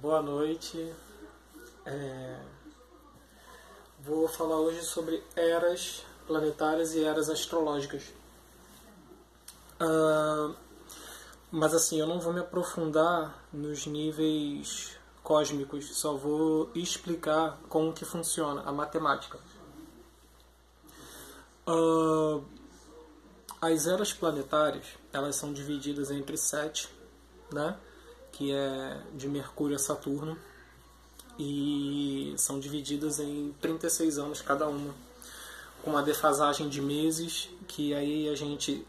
Boa noite. É, Vou falar hoje sobre eras planetárias e eras astrológicas. Mas assim, eu não vou me aprofundar nos níveis cósmicos, só vou explicar como que funciona a matemática. As eras planetárias, elas são divididas entre 7, né? Que é de Mercúrio a Saturno, e são divididas em 36 anos cada uma, com uma defasagem de meses, que aí a gente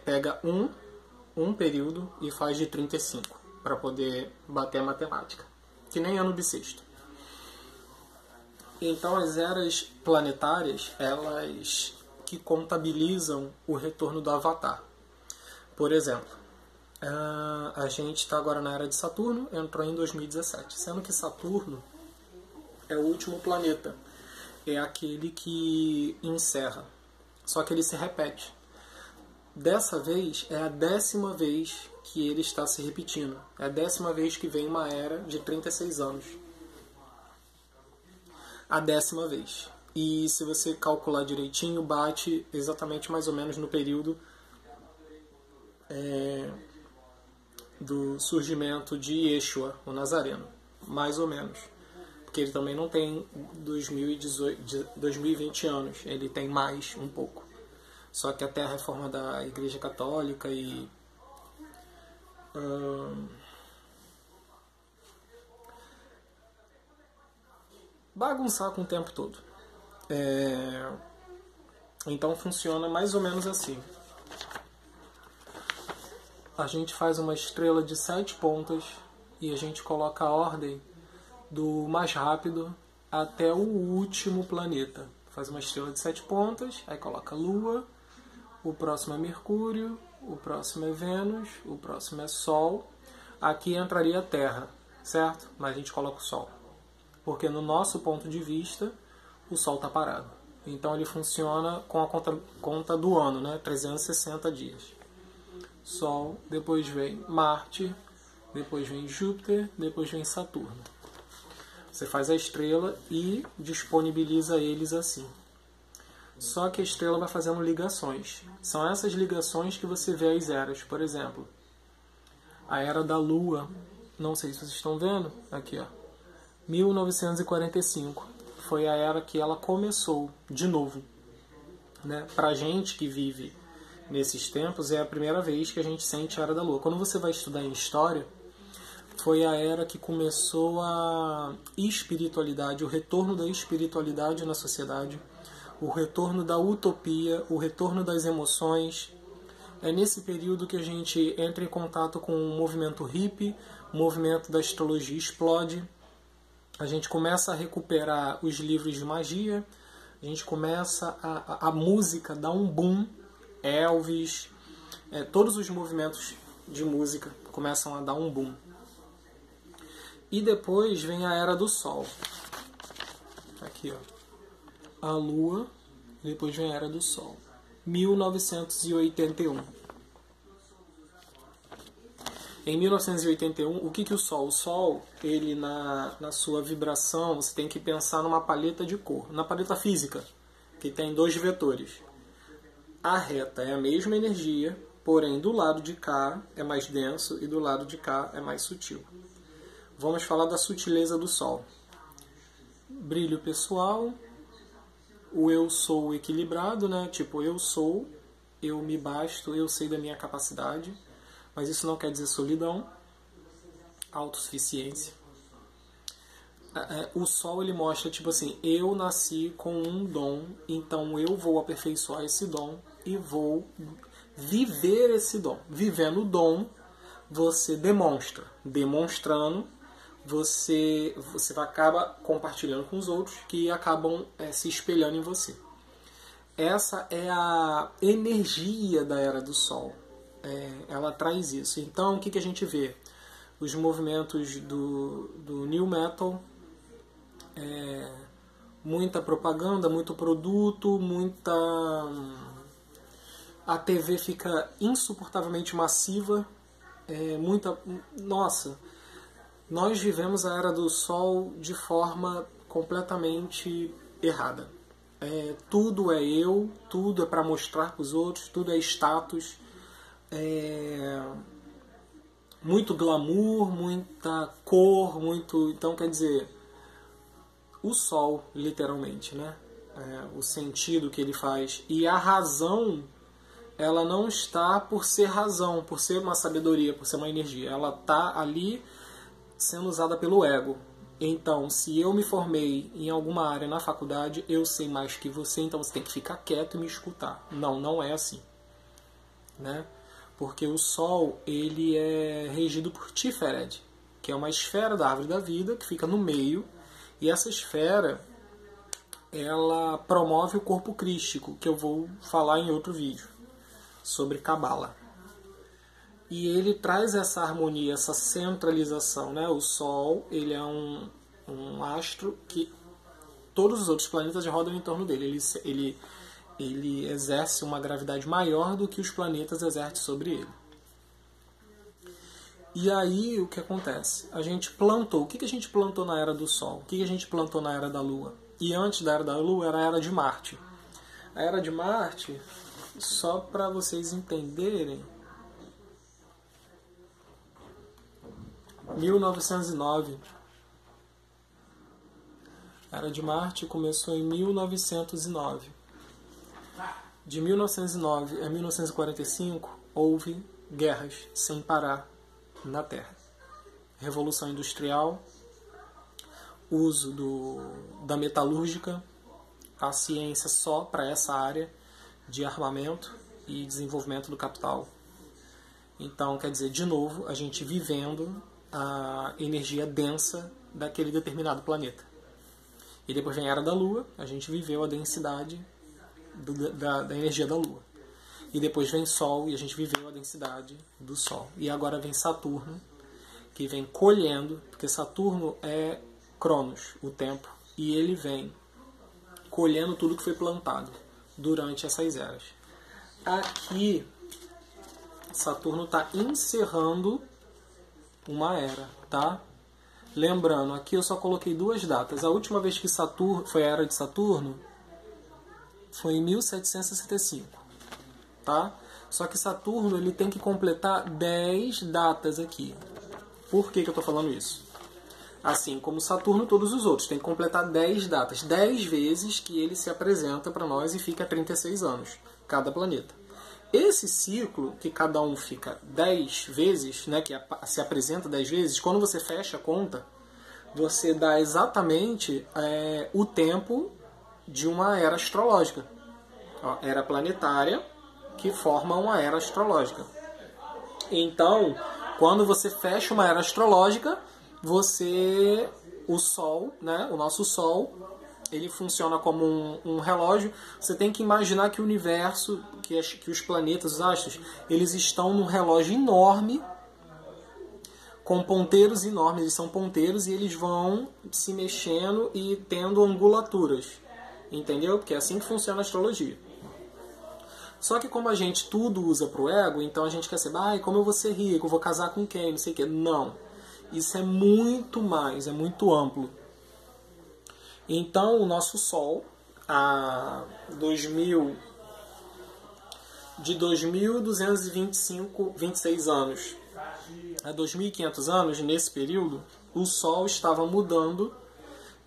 pega um período e faz de 35, para poder bater a matemática, que nem ano bissexto. Então as eras planetárias, elas que contabilizam o retorno do Avatar. Por exemplo, a gente está agora na era de Saturno, entrou em 2017, sendo que Saturno é o último planeta, é aquele que encerra, só que ele se repete. Dessa vez é a 10ª vez que ele está se repetindo, é a 10ª vez que vem uma era de 36 anos, a 10ª vez. E se você calcular direitinho, bate exatamente mais ou menos no período do surgimento de Yeshua, o Nazareno, mais ou menos, porque ele também não tem 2020 anos, ele tem mais um pouco, só que até a reforma da Igreja Católica e bagunçar com o tempo todo. Então funciona mais ou menos assim. A gente faz uma estrela de 7 pontas e a gente coloca a ordem do mais rápido até o último planeta. Faz uma estrela de 7 pontas, aí coloca a Lua, o próximo é Mercúrio, o próximo é Vênus, o próximo é Sol. Aqui entraria a Terra, certo? Mas a gente coloca o Sol, porque no nosso ponto de vista o Sol está parado. Então ele funciona com a conta do ano, né? 360 dias. Sol, depois vem Marte, depois vem Júpiter, depois vem Saturno. Você faz a estrela e disponibiliza eles assim. Só que a estrela vai fazendo ligações. São essas ligações que você vê as eras. Por exemplo, a era da Lua, não sei se vocês estão vendo, aqui ó, 1945. Foi a era que ela começou de novo, né? Pra gente que vive nesses tempos, é a primeira vez que a gente sente a Era da Lua. Quando você vai estudar em História, foi a era que começou a espiritualidade, o retorno da espiritualidade na sociedade, o retorno da utopia, o retorno das emoções. É nesse período que a gente entra em contato com o movimento hippie, o movimento da astrologia explode, a gente começa a recuperar os livros de magia, a gente começa a música dá um boom, Elvis, todos os movimentos de música começam a dar um boom. E depois vem a Era do Sol. Aqui, ó. A Lua, depois vem a Era do Sol. 1981. Em 1981, o que o Sol? O Sol, ele na sua vibração, você tem que pensar numa paleta de cor. Na paleta física, que tem 2 vetores. A reta é a mesma energia, porém do lado de cá é mais denso e do lado de cá é mais sutil. Vamos falar da sutileza do Sol. Brilho pessoal, o eu sou equilibrado, né? Tipo, eu sou, eu me basto, eu sei da minha capacidade, mas isso não quer dizer solidão, autossuficiência. O Sol, ele mostra, tipo assim, eu nasci com um dom, então eu vou aperfeiçoar esse dom e vou viver esse dom. Vivendo o dom, você demonstra. Demonstrando, você acaba compartilhando com os outros, que acabam se espelhando em você. Essa é a energia da Era do Sol. Ela traz isso. Então, o que a gente vê? Os movimentos do New Metal, muita propaganda, muito produto, a TV fica insuportavelmente massiva, nossa, Nós vivemos a era do Sol de forma completamente errada. Tudo é eu, tudo é para mostrar para os outros, tudo é status, muito glamour, muita cor, muito... Então, quer dizer, o Sol, literalmente, né? O sentido que ele faz. E a razão, ela não está por ser razão, por ser uma sabedoria, por ser uma energia. Ela está ali sendo usada pelo ego. Então, se eu me formei em alguma área na faculdade, eu sei mais que você, então você tem que ficar quieto e me escutar. Não, não é assim, né? Porque o Sol, ele é regido por Tiferet, que é uma esfera da árvore da vida, que fica no meio, e essa esfera, ela promove o corpo crístico, que eu vou falar em outro vídeo, sobre Cabala. E ele traz essa harmonia, essa centralização, né? O Sol, ele é um astro que todos os outros planetas rodam em torno dele. Ele exerce uma gravidade maior do que os planetas exercem sobre ele. E aí o que acontece? A gente plantou. O que a gente plantou na era do Sol? O que a gente plantou na era da Lua? E antes da era da Lua era a era de Marte. A era de Marte, só para vocês entenderem, 1909. A era de Marte começou em 1909. De 1909 a 1945 houve guerras sem parar na Terra. Revolução Industrial, uso da metalúrgica, a ciência só para essa área de armamento e desenvolvimento do capital. Então, quer dizer, de novo, a gente vivendo a energia densa daquele determinado planeta. E depois vem a Era da Lua, a gente viveu a densidade da energia da Lua. E depois vem Sol, e a gente viveu a densidade do Sol. E agora vem Saturno, que vem colhendo, porque Saturno é Cronos, o tempo, e ele vem colhendo tudo que foi plantado durante essas eras. Aqui, Saturno está encerrando uma era, tá? Lembrando, aqui eu só coloquei 2 datas. A última vez que Saturno foi a era de Saturno foi em 1765, tá? Só que Saturno ele tem que completar 10 datas aqui. Por que eu estou falando isso? Assim como Saturno, todos os outros tem que completar 10 datas, 10 vezes que ele se apresenta para nós e fica 36 anos, cada planeta. Esse ciclo, que cada um fica 10 vezes, né, que se apresenta 10 vezes, quando você fecha a conta, você dá exatamente o tempo de uma era astrológica. Ó, era planetária, que forma uma era astrológica. Então, quando você fecha uma era astrológica, o Sol, né, o nosso Sol, ele funciona como um relógio. Você tem que imaginar que o universo, que os planetas, os astros, eles estão num relógio enorme, com ponteiros enormes. Eles são ponteiros e eles vão se mexendo e tendo angulaturas. Entendeu? Porque é assim que funciona a astrologia. Só que como a gente tudo usa pro ego, então a gente quer saber, como eu vou ser rico, eu vou casar com quem, não sei o quê. Não. Isso é muito mais, é muito amplo. Então, o nosso Sol, de 2.226 anos a 2.500 anos, nesse período, o Sol estava mudando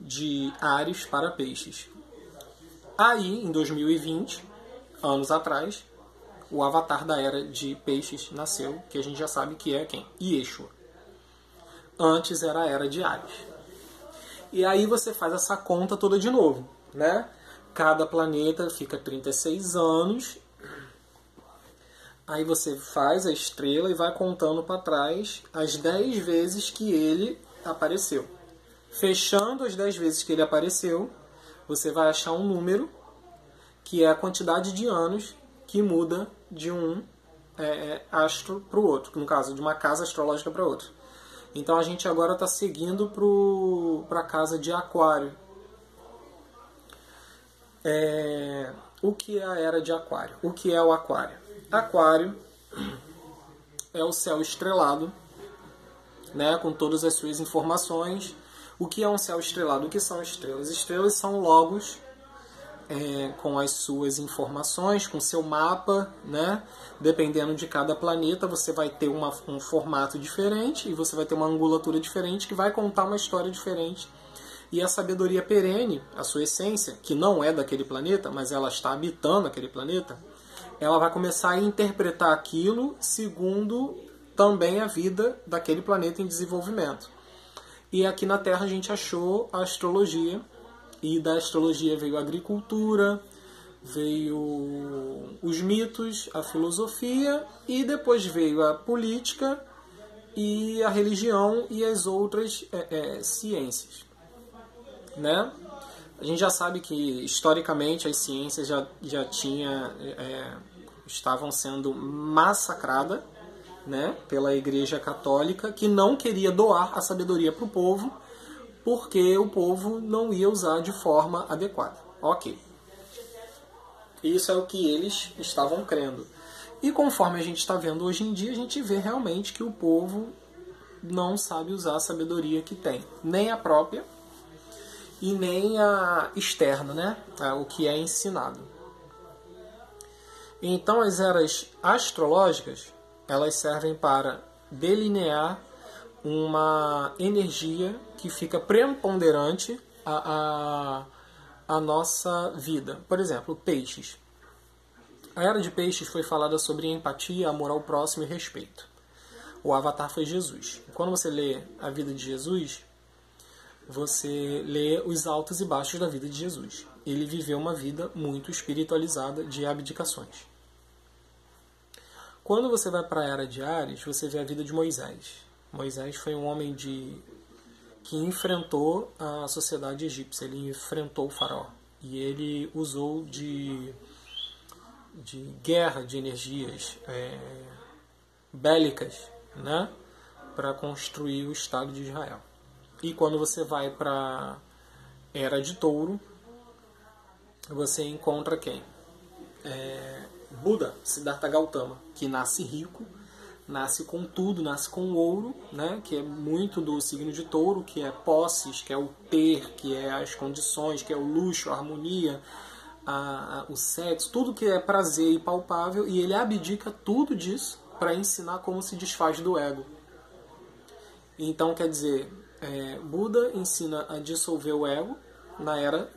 de Áries para Peixes. Aí, em 2020, anos atrás, o avatar da era de Peixes nasceu, que a gente já sabe que é quem? Yeshua. Antes era a era de Áries. E aí você faz essa conta toda de novo, né? Cada planeta fica 36 anos. Aí você faz a estrela e vai contando para trás as 10 vezes que ele apareceu. Fechando as 10 vezes que ele apareceu, você vai achar um número que é a quantidade de anos que muda de um astro para o outro. No caso, de uma casa astrológica para outra. Então a gente agora está seguindo para a casa de Aquário. O que é a era de Aquário? O que é o Aquário? Aquário é o céu estrelado né, com todas as suas informações. O que é um céu estrelado? O que são estrelas? Estrelas são logos com as suas informações, com seu mapa, né? Dependendo de cada planeta, você vai ter um formato diferente e você vai ter uma angulatura diferente que vai contar uma história diferente. E a sabedoria perene, a sua essência, que não é daquele planeta, mas ela está habitando aquele planeta, ela vai começar a interpretar aquilo segundo também a vida daquele planeta em desenvolvimento. E aqui na Terra a gente achou a astrologia, e da astrologia veio a agricultura, veio os mitos, a filosofia, e depois veio a política e a religião e as outras ciências, né? A gente já sabe que historicamente as ciências estavam sendo massacradas, né, pela Igreja Católica, que não queria doar a sabedoria para o povo, porque o povo não ia usar de forma adequada. Ok. Isso é o que eles estavam crendo. E conforme a gente está vendo hoje em dia, a gente vê realmente que o povo não sabe usar a sabedoria que tem. Nem a própria e nem a externa, né? O que é ensinado. Então as eras astrológicas, elas servem para delinear uma energia que fica preponderante a nossa vida. Por exemplo, peixes. A era de peixes foi falada sobre empatia, amor ao próximo e respeito. O avatar foi Jesus. Quando você lê a vida de Jesus, você lê os altos e baixos da vida de Jesus. Ele viveu uma vida muito espiritualizada de abdicações. Quando você vai para a era de Áries, você vê a vida de Moisés. Moisés foi um homem que enfrentou a sociedade egípcia, ele enfrentou o faraó. E ele usou de guerra, de energias bélicas, né, para construir o Estado de Israel. E quando você vai para a Era de Touro, você encontra quem? Buda, Siddhartha Gautama, que nasce rico, nasce com tudo, nasce com ouro, né, que é muito do signo de Touro, que é posses, que é o ter, que é as condições, que é o luxo, a harmonia, o sexo, tudo que é prazer e palpável, e ele abdica tudo disso para ensinar como se desfaz do ego. Então, quer dizer, Buda ensina a dissolver o ego na era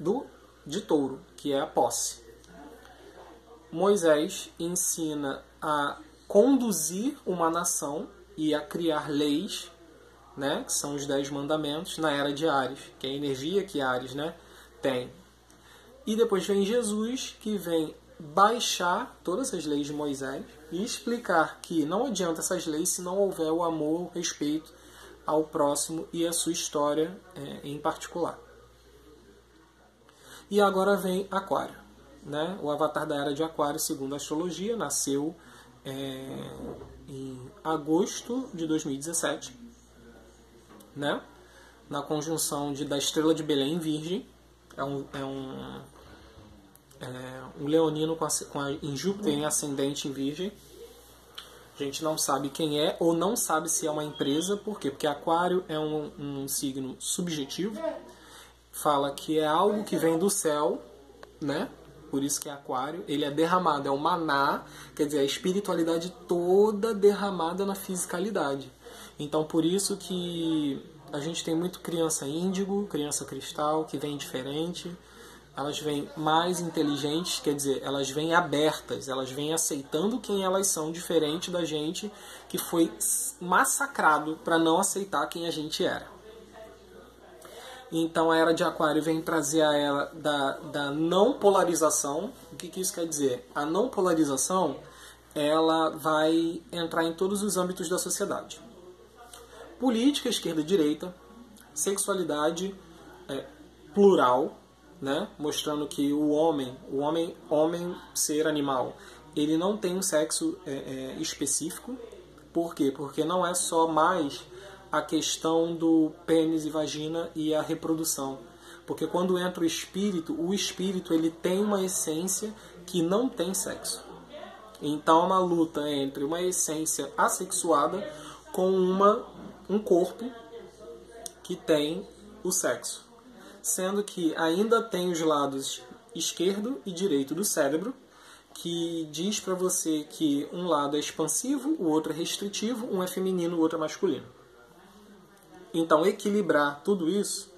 de Touro, que é a posse. Moisés ensina a conduzir uma nação e a criar leis, né, que são os 10 mandamentos, na era de Áries, que é a energia que Áries, né, tem. E depois vem Jesus, que vem baixar todas as leis de Moisés e explicar que não adianta essas leis se não houver o amor, o respeito ao próximo e a sua história em particular. E agora vem Aquário, né? O avatar da era de Aquário, segundo a astrologia, nasceu em agosto de 2017, né? Na conjunção da estrela de Belém em Virgem. Um leonino em Júpiter em ascendente em Virgem. A gente não sabe quem é, ou não sabe se é uma empresa. Por quê? Porque Aquário é um signo subjetivo. Fala que é algo que vem do céu, né? Por isso que é Aquário. Ele é derramado, é o maná, quer dizer, a espiritualidade toda derramada na fisicalidade. Então, por isso que a gente tem muito criança índigo, criança cristal, que vem diferente. Elas vêm mais inteligentes, quer dizer, elas vêm abertas, elas vêm aceitando quem elas são, diferente da gente que foi massacrado para não aceitar quem a gente era. Então a era de Aquário vem trazer a era da não polarização. O que isso quer dizer? A não polarização, ela vai entrar em todos os âmbitos da sociedade. Política, esquerda e direita, sexualidade plural, né? Mostrando que o homem ser animal, ele não tem um sexo específico. Por quê? Porque não é só mais a questão do pênis e vagina e a reprodução. Porque quando entra o espírito ele tem uma essência que não tem sexo. Então é uma luta entre uma essência assexuada com uma um corpo que tem o sexo, sendo que ainda tem os lados esquerdo e direito do cérebro, que diz para você que um lado é expansivo, o outro é restritivo, um é feminino, o outro é masculino. Então, equilibrar tudo isso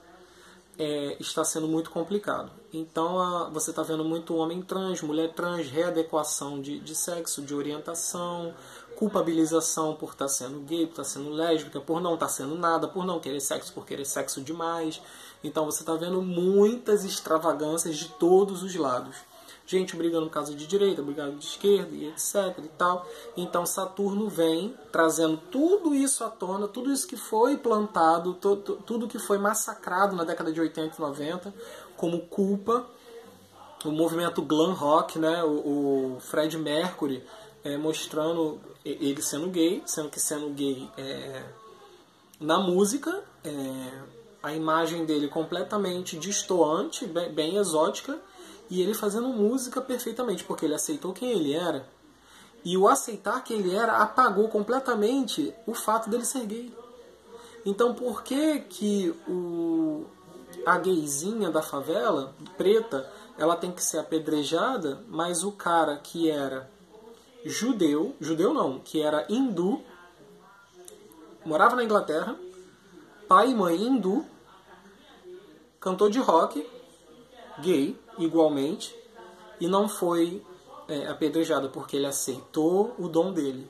está sendo muito complicado. Então, você está vendo muito homem trans, mulher trans, readequação de sexo, de orientação, culpabilização por estar sendo gay, por estar sendo lésbica, por não estar sendo nada, por não querer sexo, por querer sexo demais. Então, você está vendo muitas extravagâncias de todos os lados. Gente brigando por causa de direita, brigando de esquerda e etc e tal. Então Saturno vem trazendo tudo isso à tona, tudo isso que foi plantado, tudo que foi massacrado na década de 80 e 90 como culpa. O movimento glam rock, né? O Fred Mercury mostrando ele sendo gay, sendo que sendo gay na música, a imagem dele completamente destoante, bem exótica, e ele fazendo música perfeitamente, porque ele aceitou quem ele era. E o aceitar quem ele era apagou completamente o fato dele ser gay. Então por que a gayzinha da favela, preta, ela tem que ser apedrejada, mas o cara que era judeu não, que era hindu, morava na Inglaterra, pai e mãe hindu, cantor de rock, gay, igualmente, e não foi apedrejado porque ele aceitou o dom dele.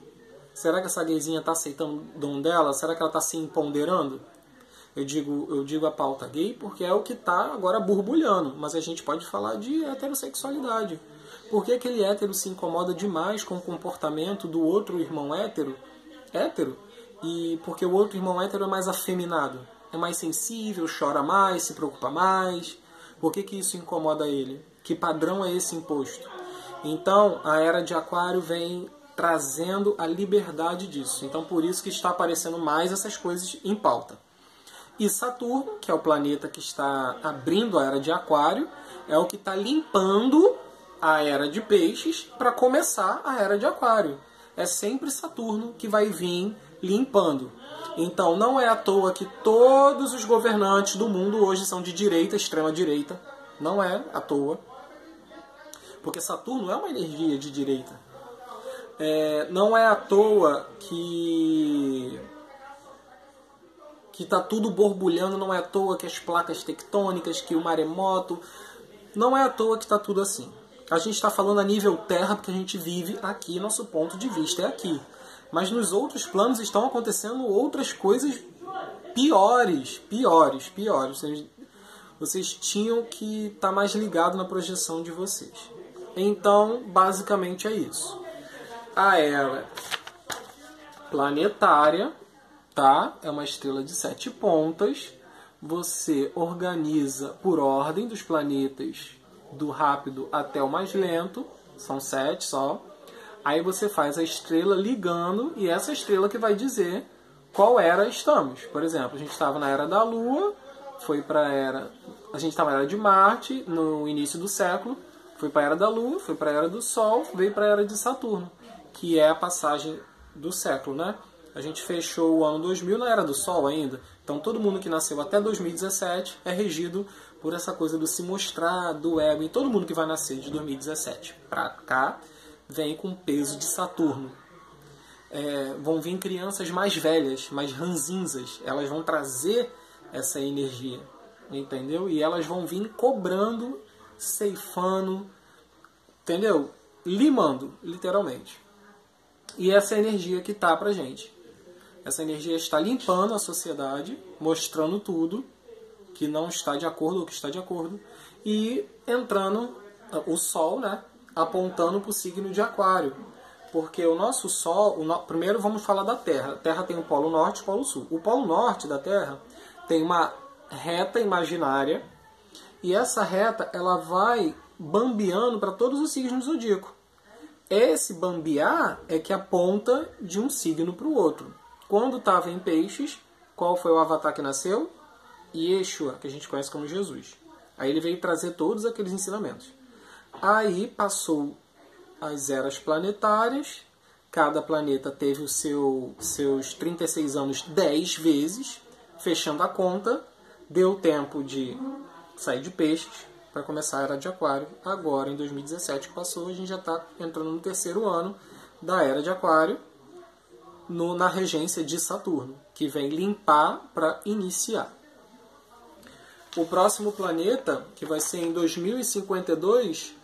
Será que essa gayzinha está aceitando o dom dela? Será que ela está se empoderando? Eu digo a pauta gay porque é o que está agora borbulhando, mas a gente pode falar de heterossexualidade. Por que aquele hétero se incomoda demais com o comportamento do outro irmão hétero? E porque o outro irmão hétero é mais afeminado, é mais sensível, chora mais, se preocupa mais. Por que isso incomoda ele? Que padrão é esse imposto? Então, a Era de Aquário vem trazendo a liberdade disso. Então, por isso que está aparecendo mais essas coisas em pauta. E Saturno, que é o planeta que está abrindo a Era de Aquário, é o que está limpando a Era de Peixes para começar a Era de Aquário. É sempre Saturno que vai vir limpando. Então não é à toa que todos os governantes do mundo hoje são de direita, extrema direita. Não é à toa. Porque Saturno é uma energia de direita. Não é à toa que está tudo borbulhando, não é à toa que as placas tectônicas, que o maremoto, não é à toa que está tudo assim. A gente está falando a nível terra porque a gente vive aqui, nosso ponto de vista é aqui. Mas nos outros planos estão acontecendo outras coisas piores. Vocês tinham que estar mais ligados na projeção de vocês. Então, basicamente é isso. A era planetária, tá? É uma estrela de 7 pontas. Você organiza por ordem dos planetas, do rápido até o mais lento. São 7 só. Aí você faz a estrela ligando, e essa estrela que vai dizer qual era estamos. Por exemplo, a gente estava na era da Lua, a gente estava na era de Marte no início do século, foi para a era da Lua, foi para a era do Sol, veio para a era de Saturno, que é a passagem do século, né? A gente fechou o ano 2000 na era do Sol ainda, então todo mundo que nasceu até 2017 é regido por essa coisa do se mostrar, do ego, e todo mundo que vai nascer de 2017 para cá vem com peso de Saturno. Vão vir crianças mais velhas, mais ranzinzas, elas vão trazer essa energia, entendeu? E elas vão vir cobrando, ceifando, entendeu? Limando, literalmente. E essa é a energia que tá pra gente. Essa energia está limpando a sociedade, mostrando tudo que não está de acordo ou que está de acordo, e entrando o Sol, né? Apontando para o signo de Aquário. Porque o nosso Sol... Primeiro vamos falar da Terra. A Terra tem o Polo Norte e o Polo Sul. O Polo Norte da Terra tem uma reta imaginária. E essa reta ela vai bambeando para todos os signos do zodíaco. Esse bambear é que aponta de um signo para o outro. Quando estava em Peixes, qual foi o avatar que nasceu? Yeshua, que a gente conhece como Jesus. Aí ele veio trazer todos aqueles ensinamentos. Aí passou as eras planetárias, Cada planeta teve seus 36 anos 10 vezes, fechando a conta, deu tempo de sair de peixes para começar a Era de Aquário. Agora, em 2017 que passou, a gente já está entrando no terceiro ano da Era de Aquário, na regência de Saturno, que vem limpar para iniciar. O próximo planeta, que vai ser em 2052,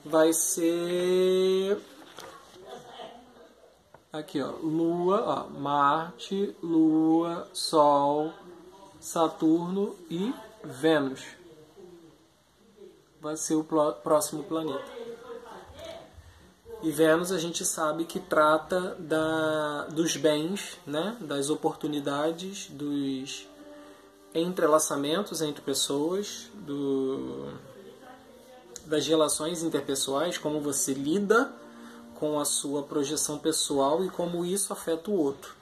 vai ser... Aqui, ó, Lua, ó, Marte, Lua, Sol, Saturno e Vênus. Vai ser o próximo planeta. E Vênus a gente sabe que trata dos bens, né? Das oportunidades, dos entrelaçamentos entre pessoas, das relações interpessoais, como você lida com a sua projeção pessoal e como isso afeta o outro,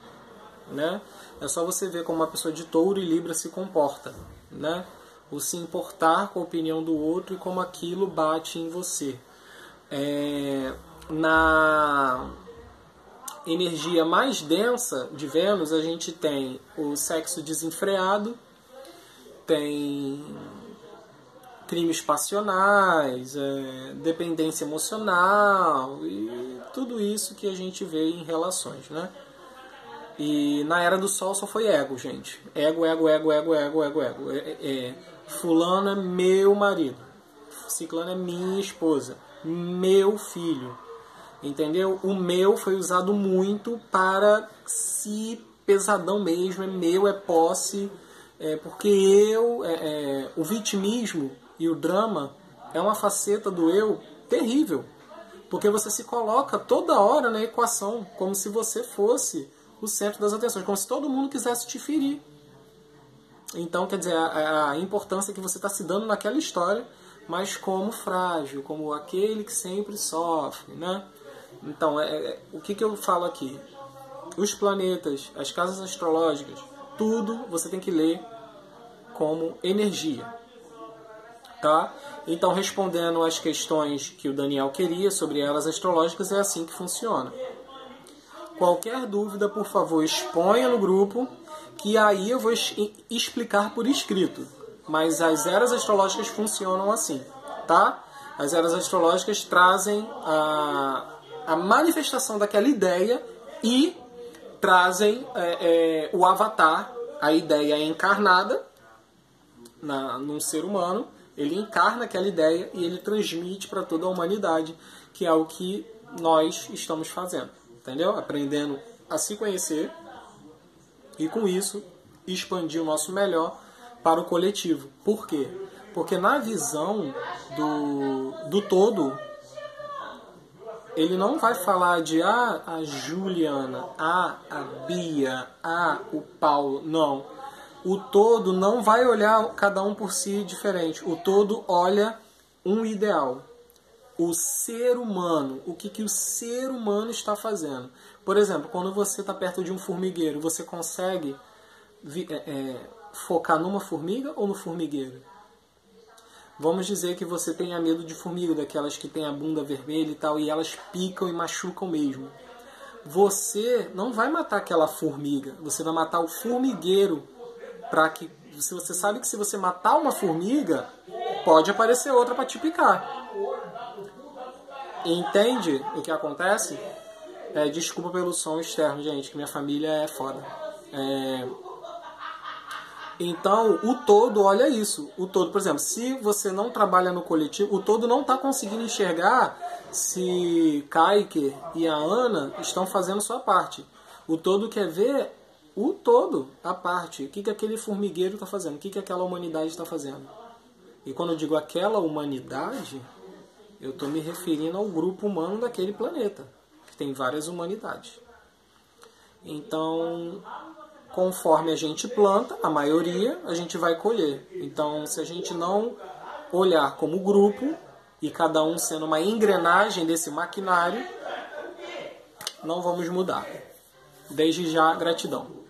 né? É só você ver como uma pessoa de Touro e Libra se comporta, né? O se importar com a opinião do outro e como aquilo bate em você. Na energia mais densa de Vênus, a gente tem o sexo desenfreado, tem crimes passionais, dependência emocional e tudo isso que a gente vê em relações, né? E na Era do Sol só foi ego, gente. Ego, ego, ego, ego, ego, ego, ego. Fulano é meu marido. Ciclano é minha esposa. Meu filho. Entendeu? O meu foi usado muito para si pesadão mesmo. É meu, é posse. Porque o vitimismo e o drama é uma faceta do eu terrível. Porque você se coloca toda hora na equação, como se você fosse o centro das atenções, como se todo mundo quisesse te ferir. Então, quer dizer, a importância que você está se dando naquela história, mas como frágil, como aquele que sempre sofre, né? Então, o que eu falo aqui? Os planetas, as casas astrológicas, tudo você tem que ler como energia. Tá? Então, respondendo às questões que o Daniel queria sobre elas astrológicas, é assim que funciona. Qualquer dúvida, por favor, exponha no grupo, que aí eu vou explicar por escrito. Mas as eras astrológicas funcionam assim, tá? As eras astrológicas trazem a manifestação daquela ideia e trazem o avatar, a ideia encarnada num ser humano. Ele encarna aquela ideia e ele transmite para toda a humanidade, que é o que nós estamos fazendo. Entendeu? Aprendendo a se conhecer e, com isso, expandir o nosso melhor para o coletivo. Por quê? Porque na visão do todo, ele não vai falar de a Juliana, a Bia, o Paulo. Não. O todo não vai olhar cada um por si diferente. O todo olha um ideal. O ser humano, o que o ser humano está fazendo. Por exemplo, quando você está perto de um formigueiro, você consegue focar numa formiga ou no formigueiro? Vamos dizer que você tenha medo de formiga, daquelas que tem a bunda vermelha e tal, e elas picam e machucam mesmo. Você não vai matar aquela formiga, você vai matar o formigueiro. Se você sabe que se você matar uma formiga, pode aparecer outra para te picar. Entende o que acontece? Desculpa pelo som externo, gente, que minha família é foda. Então, o todo olha isso. O todo, por exemplo, se você não trabalha no coletivo, o todo não está conseguindo enxergar se Kaique e a Ana estão fazendo sua parte. O todo quer ver o todo, a parte. O que aquele formigueiro está fazendo? O que aquela humanidade está fazendo? E quando eu digo aquela humanidade, eu estou me referindo ao grupo humano daquele planeta, que tem várias humanidades. Então, conforme a gente planta, a maioria, a gente vai colher. Então, se a gente não olhar como grupo, e cada um sendo uma engrenagem desse maquinário, não vamos mudar. Desde já, gratidão.